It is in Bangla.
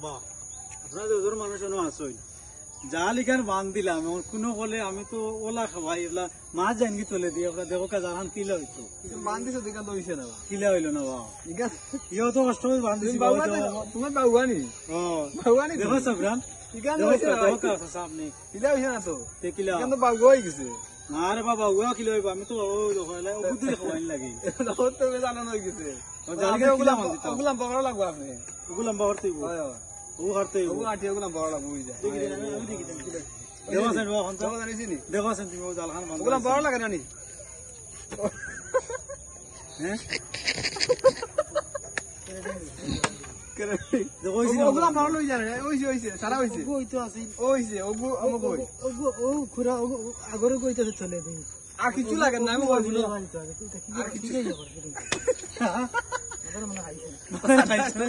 বাহ আপনারা দুজন মানুষ আসই জাল ইখান বান দিলাম কোনো বলে আমি তো ওলা খাবাই এগুলা মাছ জানগি তুলে দিই আপনার দেখো জানান কিলা হইতো বান দিছো দেখা তো হইছে না কিলা হইলো না বাবা ঠিক আছে ইও তো কষ্ট করে বান দিছি তোমার বাউগানি ও বাউগানি দেখো সাবরান ঠিক আছে দেখো কাছে সামনে কিলা হইছে না তো তে কিলা কিন্তু বাউগা হয়ে গেছে না রে বাবা ওয়া কিলা হইব আমি তো ও দেখো এলা ও বুদ্ধি খাওয়াইন লাগে তো জানানো হয়ে গেছে জালকে কিলা মান দিতাম ওগুলা বড় লাগবে আপনি ওগুলা বাহরতেই হয় ও হারতেই ওগুলা আটি ওগুলা বড় লাগবে হই যায় আমি দেখি দেখো সেন বাবা হন তো জানিছি নি দেখো সেন তুমি ও জালখান বান ওগুলা বড় লাগে না নি হ্যাঁ দেখো ওগুলা বড় লই যায় হইছে হইছে সারা হইছে ওই তো আছে হইছে ওগু আমগো ও খুরা আগরে কইতে চলে দেই আর কিছু লাগে না আমি বলবো আর কিছু